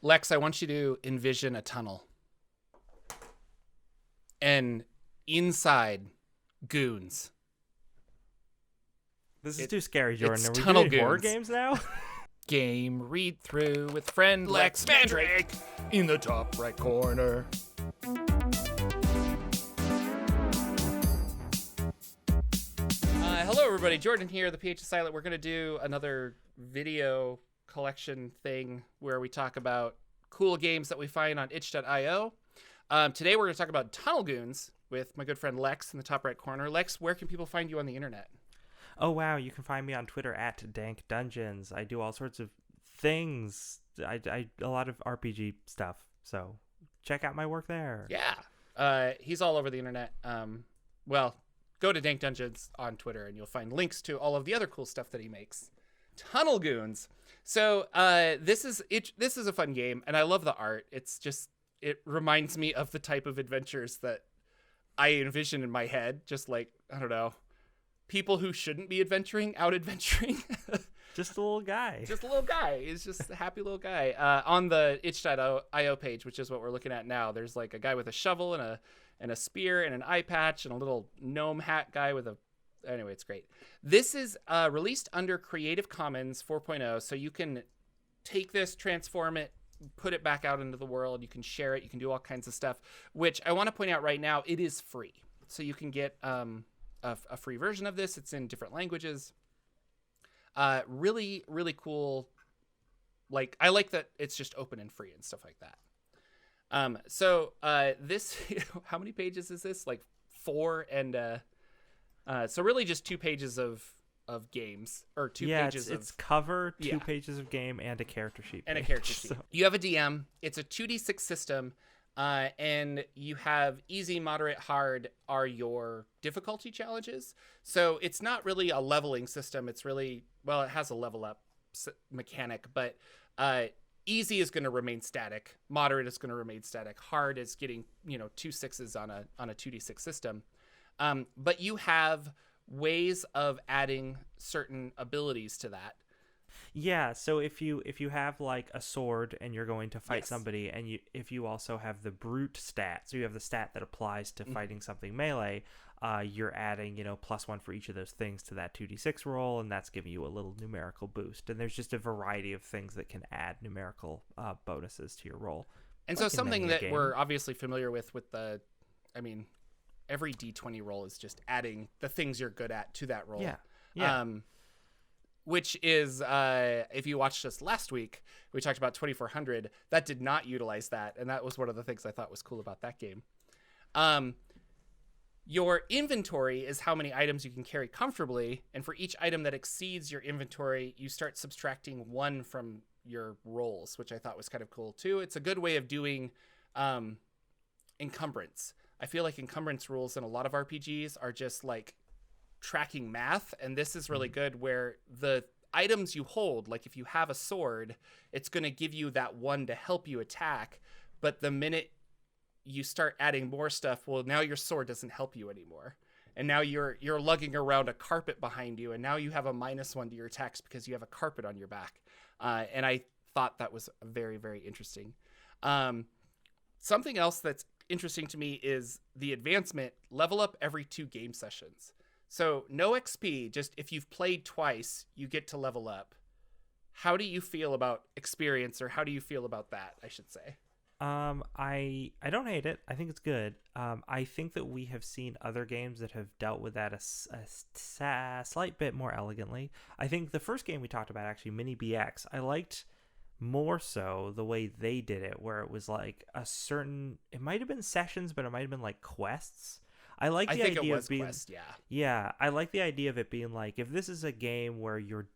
Lex, I want you to envision a tunnel. And inside, goons. This is too scary, Jordan. Are we tunnel doing horror goons. games now? Game read through with friend Lex Mandrake in the top right corner. Hello, everybody. Jordan here, the PH is Silent. We're going to do another video collection thing where we talk about cool games that we find on itch.io. Today, we're going to talk about Tunnel Goons with my good friend Lex in the top right corner. Lex, where can people find you on the internet? Oh, wow. You can find me on Twitter at Dank Dungeons. I do all sorts of things. I a lot of RPG stuff. So check out my work there. Yeah. He's all over the internet. Well, go to Dank Dungeons on Twitter and you'll find links to all of the other cool stuff that he makes. Tunnel Goons. So this is a fun game, and I love the art. It reminds me of the type of adventures that I envision in my head. Just like, I don't know, people who shouldn't be out adventuring. Just a little guy. Just a little guy. He's just a happy little guy. On the itch.io page, which is what we're looking at now, there's like a guy with a shovel and a spear and an eye patch and a little gnome hat guy with a... Anyway, it's great. This is released under Creative Commons 4.0, so you can take this, transform it, put it back out into the world. You can share it. You can do all kinds of stuff, which I want to point out right now, it is free. So you can get a free version of this. It's in different languages. Really, really cool. Like, I like that it's just open and free and stuff like that. So this, how many pages is this? Like 4 and... so really just 2 pages of games, or 2 pages it's cover, 2 Yeah. pages of game, and a character sheet. and a page. character sheet. You have a DM. It's a 2d6 system, and you have easy, moderate, hard are your difficulty challenges. So it's not really a leveling system. It's really, well, it has a level up mechanic, but easy is going to remain static. Moderate is going to remain static. Hard is getting 2 6s on a 2d6 system. But you have ways of adding certain abilities to that. Yeah, so if you have like a sword and you're going to fight Yes. somebody, and if you also have the brute stat, so you have the stat that applies to fighting something melee, you're adding +1 for each of those things to that 2d6 roll, and that's giving you a little numerical boost. And there's just a variety of things that can add numerical bonuses to your roll. And Like so in something many a that game. we're obviously familiar with the, I mean, every D20 roll is just adding the things you're good at to that roll. Yeah. Which is, if you watched us last week, we talked about 2400. That did not utilize that, and that was one of the things I thought was cool about that game. Your inventory is how many items you can carry comfortably, and for each item that exceeds your inventory, you start subtracting 1 from your rolls, which I thought was kind of cool too. It's a good way of doing encumbrance. I feel like encumbrance rules in a lot of RPGs are just like tracking math, and this is really good where the items you hold, like if you have a sword, it's going to give you that 1 to help you attack, but the minute you start adding more stuff, well, now your sword doesn't help you anymore, and now you're lugging around a carpet behind you, and now you have a -1 to your attacks because you have a carpet on your back. And I thought that was very, very interesting. Something else that's interesting to me is the advancement level up every 2 game sessions. So no XP, just if you've played twice, you get to level up. How do you feel about experience, or how do you feel about that, I should say? I don't hate it. I think it's good. I think that we have seen other games that have dealt with that a slight bit more elegantly. I think the first game we talked about, actually, Mini BX, I liked more so the way they did it, where it was like it might have been sessions, but it might have been like quests. I like the think idea it was of being quest, yeah. Yeah, I like the idea of it being like, if this is a game where you're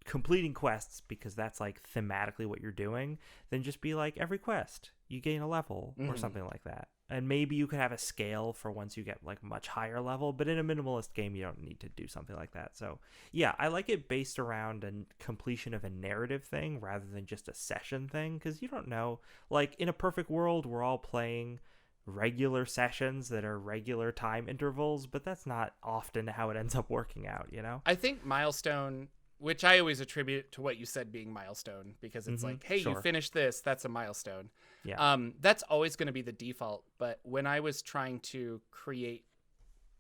completing quests because that's like thematically what you're doing, then just be like, every quest you gain a level or something like that. And maybe you could have a scale for once you get like much higher level, but in a minimalist game you don't need to do something like that. So yeah, I like it based around a completion of a narrative thing rather than just a session thing, because you don't know, like in a perfect world we're all playing regular sessions that are regular time intervals, but that's not often how it ends up working out, I think Milestone which I always attribute to what you said being milestone, because it's like, hey, you finished this, that's a milestone. Yeah. That's always going to be the default. But when I was trying to create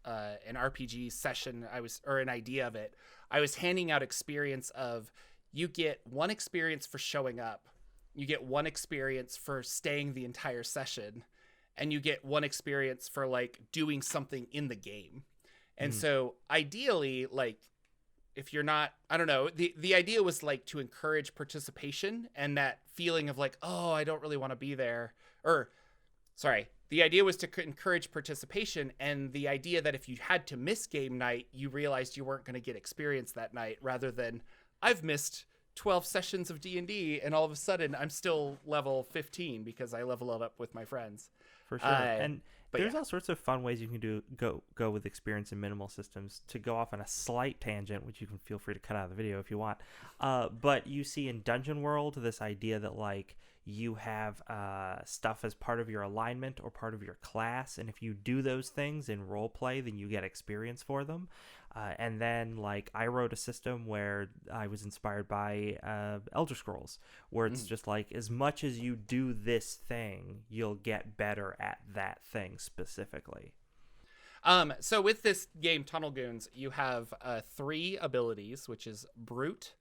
an RPG session, or an idea of it, I was handing out experience of, you get 1 experience for showing up, you get 1 experience for staying the entire session, and you get 1 experience for like doing something in the game. And so ideally, like, if you're not, I don't know, the idea was like to encourage participation and that feeling of like, oh, I don't really want to be there. Or sorry, the idea was to encourage participation, and the idea that if you had to miss game night, you realized you weren't going to get experience that night, rather than I've missed 12 sessions of D&D and all of a sudden I'm still level 15 because I leveled up with my friends. For sure. And there's all sorts of fun ways you can go with experience in minimal systems. To go off on a slight tangent, which you can feel free to cut out of the video if you want. But you see in Dungeon World this idea that like you have stuff as part of your alignment or part of your class, and if you do those things in role play, then you get experience for them. And then like I wrote a system where I was inspired by Elder Scrolls, where it's just like, as much as you do this thing, you'll get better at that thing specifically. So with this game, Tunnel Goons, you have 3 abilities, which is Brute,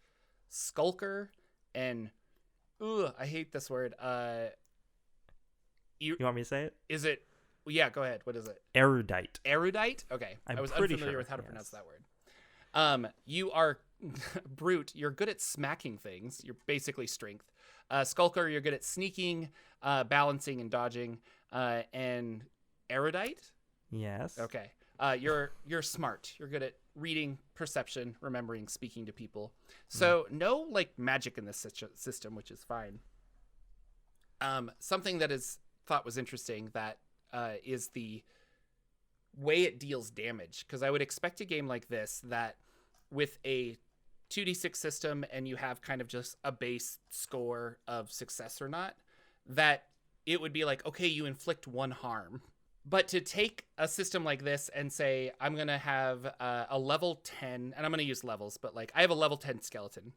Skulker, and I hate this word. You want me to say it? Is it? Yeah, go ahead. What is it? Erudite. Erudite? Okay. I was pretty unfamiliar sure, with how to pronounce that word. You are Brute. You're good at smacking things. You're basically strength. Skulker, you're good at sneaking, balancing, and dodging. And Erudite? Yes. Okay. You're smart. You're good at reading, perception, remembering, speaking to people. So no like magic in this system, which is fine. Something that is thought was interesting that is the way it deals damage, because I would expect a game like this that with a 2d6 system and you have kind of just a base score of success or not, that it would be like, okay, you inflict 1 harm. But to take a system like this and say, I'm going to have a level 10, and I'm going to use levels, but like I have a level 10 skeleton,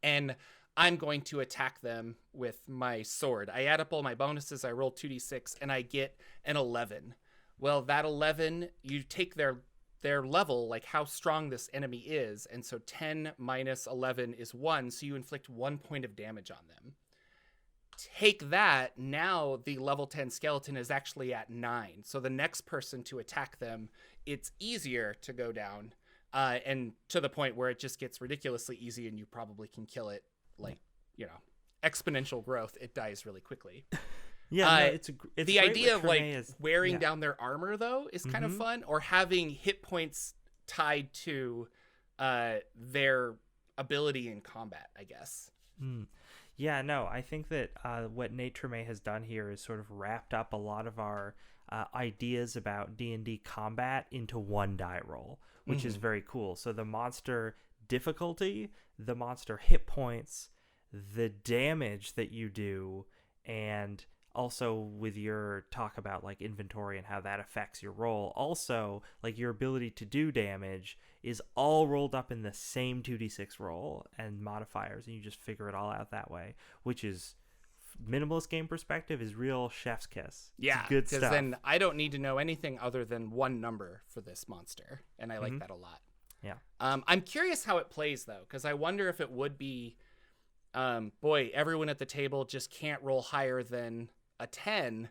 and I'm going to attack them with my sword. I add up all my bonuses, I roll 2d6, and I get an 11. Well, that 11, you take their level, like how strong this enemy is, and so 10 minus 11 is 1, so you inflict 1 point of damage on them. Take that, now the level 10 skeleton is actually at 9, so the next person to attack them, it's easier to go down, and to the point where it just gets ridiculously easy and you probably can kill it. Like, you know, exponential growth, it dies really quickly. Yeah, it's the idea of like wearing down their armor though is kind of fun, or having hit points tied to their ability in combat, I guess. Yeah, no, I think that what Nate Treme has done here is sort of wrapped up a lot of our ideas about D&D combat into one die roll, which is very cool. So the monster difficulty, the monster hit points, the damage that you do, and also with your talk about like inventory and how that affects your roll, also like your ability to do damage is all rolled up in the same 2d6 roll and modifiers, and you just figure it all out that way, which is minimalist game perspective is real chef's kiss. Yeah, it's good stuff. Because then I don't need to know anything other than 1 number for this monster, and I like that a lot. Yeah. I'm curious how it plays though, because I wonder if it would be, everyone at the table just can't roll higher than a 10,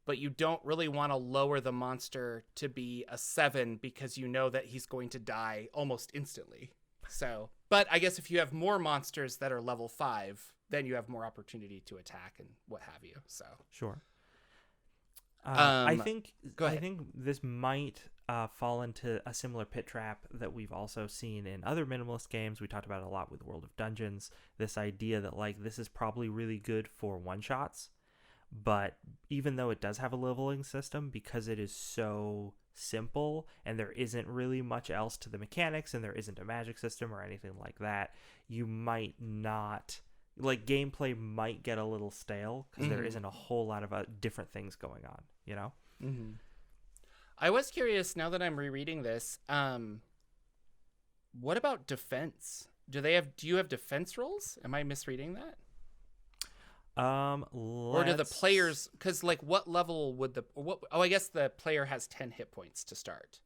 but you don't really want to lower the monster to be a 7 because you know that he's going to die almost instantly. So, but I guess if you have more monsters that are level 5, then you have more opportunity to attack and what have you. So sure. I think this might fall into a similar pit trap that we've also seen in other minimalist games. We talked about it a lot with World of Dungeons, this idea that like this is probably really good for one-shots, but even though it does have a leveling system, because it is so simple and there isn't really much else to the mechanics and there isn't a magic system or anything like that, you might not... like gameplay might get a little stale because there isn't a whole lot of different things going on, you know? I was curious, now that I'm rereading this, what about defense? do you have defense rolls? Am I misreading that? Or do the players, because like what level would I guess the player has 10 hit points to start.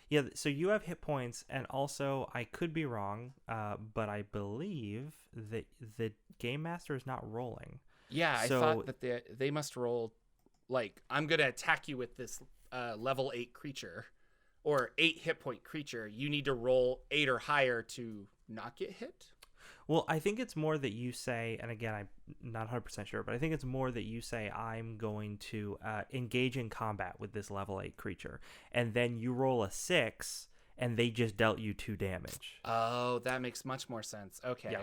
Yeah, so you have hit points, and also I could be wrong, but I believe that the game master is not rolling. Yeah, I thought that they must roll, like, I'm going to attack you with this level 8 creature, or 8 hit point creature. You need to roll 8 or higher to not get hit? Well, I think it's more that you say, and again, I'm not 100% sure, but I think it's more that you say, I'm going to engage in combat with this level 8 creature. And then you roll a 6, and they just dealt you 2 damage. Oh, that makes much more sense. Okay.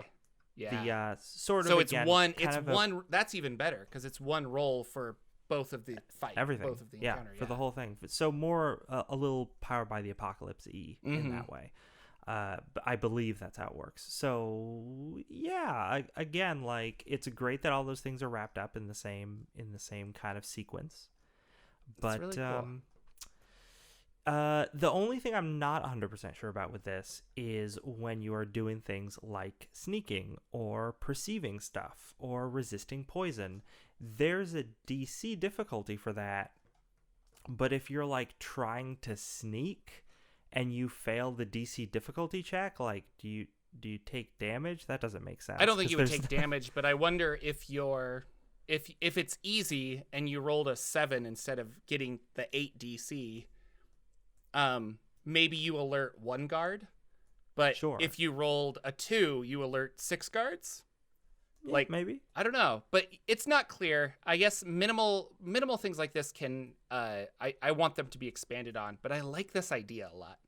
Yeah. The sort of, so again, it's one, that's even better, because it's one roll for both of the fight. Everything. Both of the encounter. For the whole thing. So more a little Powered by the Apocalypse-y in that way. But I believe that's how it works. So yeah, again, like, it's great that all those things are wrapped up in the same kind of sequence. But really cool. The only thing I'm not 100% sure about with this is when you are doing things like sneaking or perceiving stuff or resisting poison. There's a DC difficulty for that. But if you're like trying to sneak and you fail the DC difficulty check, like, do you take damage? That doesn't make sense. I don't think you would take damage, but I wonder if if it's easy and you rolled a 7 instead of getting the 8 DC, maybe you alert 1 guard, but if you rolled a 2, you alert 6 guards. Yeah, like, maybe. I don't know, but it's not clear. I guess minimal things like this can I want them to be expanded on, but I like this idea a lot.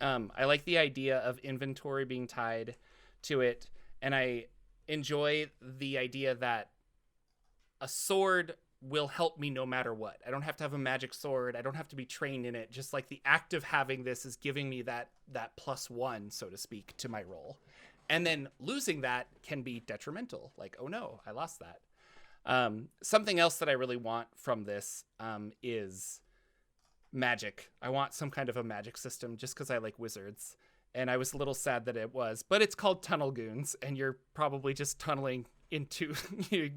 I like the idea of inventory being tied to it, and I enjoy the idea that a sword will help me no matter what. I don't have to have a magic sword. I don't have to be trained in it. Just like the act of having this is giving me that +1, so to speak, to my roll. And then losing that can be detrimental. Like, oh no, I lost that. Something else that I really want from this is magic. I want some kind of a magic system just because I like wizards. And I was a little sad that it was. But it's called Tunnel Goons, and you're probably just tunneling into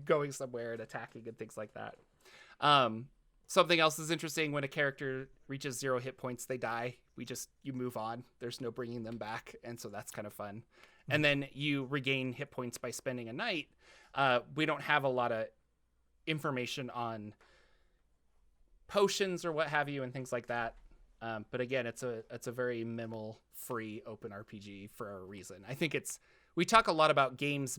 going somewhere and attacking and things like that. Something else is interesting. When a character reaches 0 hit points, they die. You move on. There's no bringing them back. And so that's kind of fun. And then you regain hit points by spending a night. We don't have a lot of information on potions or what have you and things like that. But again, it's a very minimal free open RPG for a reason. I think we talk a lot about games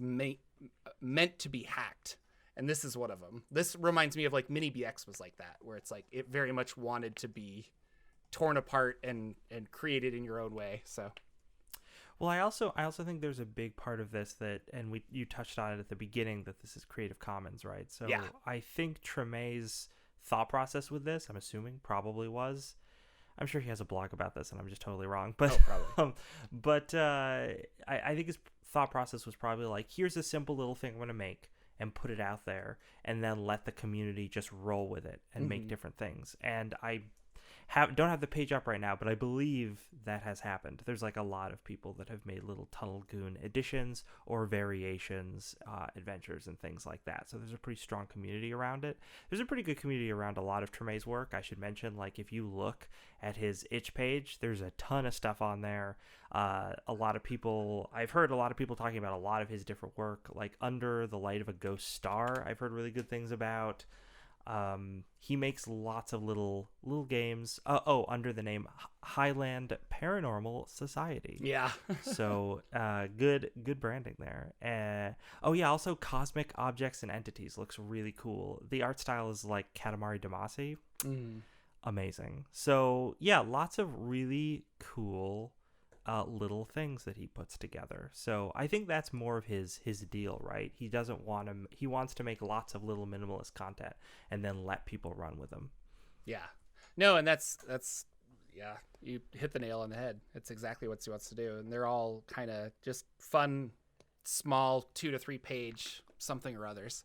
meant to be hacked, and this is one of them. This reminds me of like Mini BX was like that, where it's like it very much wanted to be torn apart and created in your own way. So. Well, I also think there's a big part of this and you touched on it at the beginning, that this is Creative Commons, right? So yeah. I think Tremay's thought process with this, I'm assuming, probably was, I'm sure he has a blog about this and I'm just totally wrong, but but I think his thought process was probably like, here's a simple little thing I'm going to make and put it out there, and then let the community just roll with it and make different things. And I don't have the page up right now, but I believe that has happened. There's like a lot of people that have made little Tunnel Goon editions or variations, adventures and things like that. So there's a pretty strong community around it. There's a pretty good community around a lot of Tremay's work. I should mention, like, if you look at his itch page, there's a ton of stuff on there. I've heard a lot of people talking about a lot of his different work, like Under the Light of a Ghost Star. I've heard really good things about. He makes lots of little games under the name Highland Paranormal Society. Yeah. So good branding there. Also Cosmic Objects and Entities looks really cool. The art style is like Katamari Damacy. Amazing. So yeah, lots of really cool little things that he puts together. So I think that's more of his deal, right? He wants to make lots of little minimalist content and then let people run with them. Yeah. No, and that's yeah, you hit the nail on the head. It's exactly what he wants to do. And they're all kind of just fun, small 2 to 3 page something or others.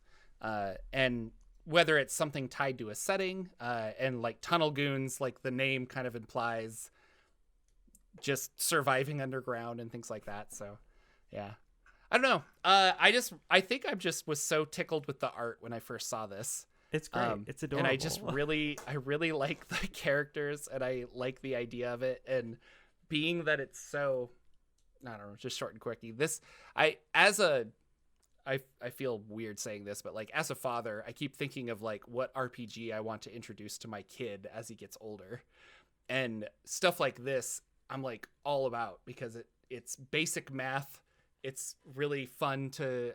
And whether it's something tied to a setting, and like Tunnel Goons, like the name kind of implies, just surviving underground and things like that. So Yeah. I don't know. I think I just was so tickled with the art when I first saw this. It's great. It's adorable. And I really like the characters, and I like the idea of it. And being that it's so, I don't know, just short and quirky. I feel weird saying this, but like as a father, I keep thinking of like what RPG I want to introduce to my kid as he gets older, and stuff like this I'm like all about, because it's basic math. It's really fun to,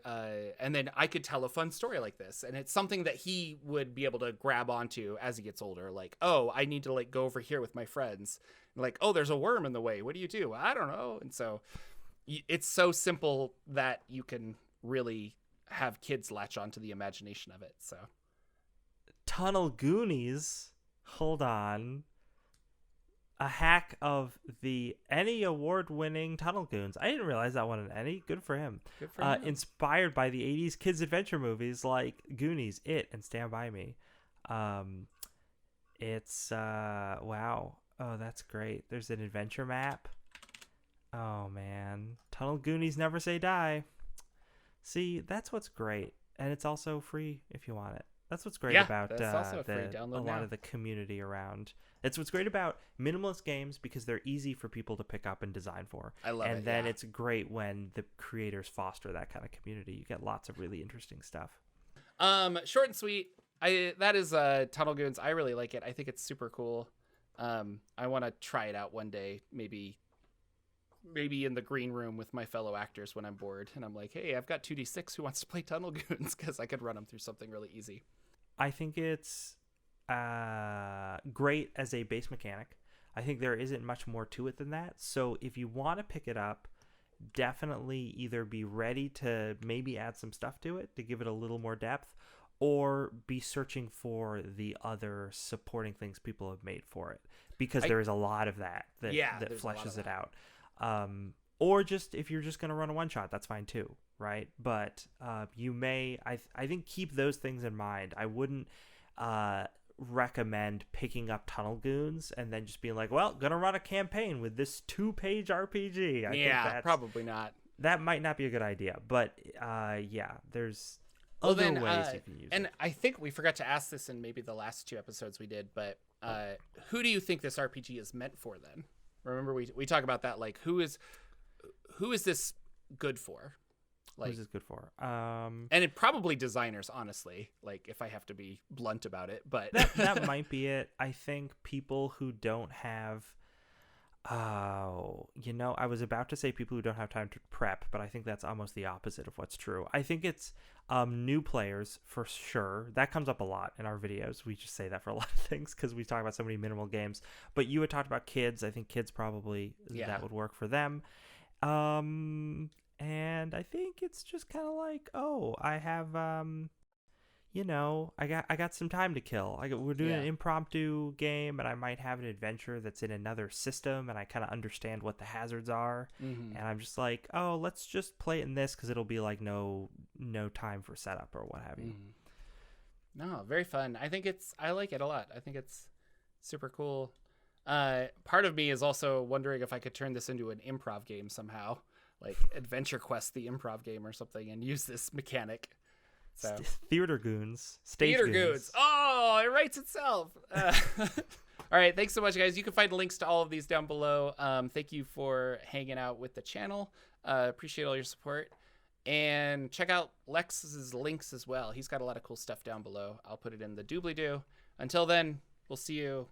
and then I could tell a fun story like this, and it's something that he would be able to grab onto as he gets older. Like, oh, I need to like go over here with my friends. And like, oh, there's a worm in the way. What do you do? I don't know. And so it's so simple that you can really have kids latch onto the imagination of it. So Tunnel Goonies. Hold on. A hack of the ENnie award-winning Tunnel Goons. I didn't realize that won an ENnie. Good for him. good for him. Inspired by the 80s kids adventure movies like Goonies, It, and Stand By Me. It's wow. Oh, that's great. There's an adventure map. Oh man, Tunnel Goonies never say die. See, that's what's great, and it's also free if you want it. That's what's great about that's also a free download a lot of the community around. It's what's great about minimalist games, because they're easy for people to pick up and design for. I love it. And then it's great when the creators foster that kind of community. You get lots of really interesting stuff. Short and sweet. That is Tunnel Goons. I really like it. I think it's super cool. I want to try it out one day, maybe in the green room with my fellow actors when I'm bored, and I'm like, hey, I've got 2D6 who wants to play Tunnel Goons, because I could run them through something really easy. I think it's great as a base mechanic. I think there isn't much more to it than that. So if you want to pick it up, definitely either be ready to maybe add some stuff to it to give it a little more depth, or be searching for the other supporting things people have made for it, because there is a lot of that fleshes it out. Or just if you're just going to run a one shot, that's fine too, right? But you may, I think, keep those things in mind. I wouldn't recommend picking up Tunnel Goons and then just being like, well, gonna run a campaign with this 2-page RPG. I think that's probably not. That might not be a good idea, but there's other ways you can use and it. I think we forgot to ask this in maybe the last 2 episodes we did, but who do you think this RPG is meant for then? Remember we talk about that, like who is this good for? Like, who's this good for? And it probably designers, honestly, like if I have to be blunt about it, but that might be it. I think people who don't have I was about to say people who don't have time to prep, but I think that's almost the opposite of what's true. I think it's new players for sure. That comes up a lot in our videos. We just say that for a lot of things because we talk about so many minimal games. But you had talked about kids. I think kids probably that would work for them. And I think it's just kind of like, oh, I have I got some time to kill. We're doing an impromptu game, and I might have an adventure that's in another system, and I kind of understand what the hazards are. Mm-hmm. And I'm just like, oh, let's just play it in this because it'll be like no time for setup or what have you. Mm-hmm. No, very fun. I like it a lot. I think it's super cool. Part of me is also wondering if I could turn this into an improv game somehow, like Adventure Quest, the improv game or something, and use this mechanic. So. Theater Goons. Theater Goons. Oh, it writes itself. All right. Thanks so much, guys. You can find links to all of these down below. Thank you for hanging out with the channel. Appreciate all your support. And check out Lex's links as well. He's got a lot of cool stuff down below. I'll put it in the doobly-doo. Until then, we'll see you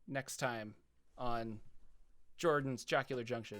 next time on Jordan's Jocular Junction.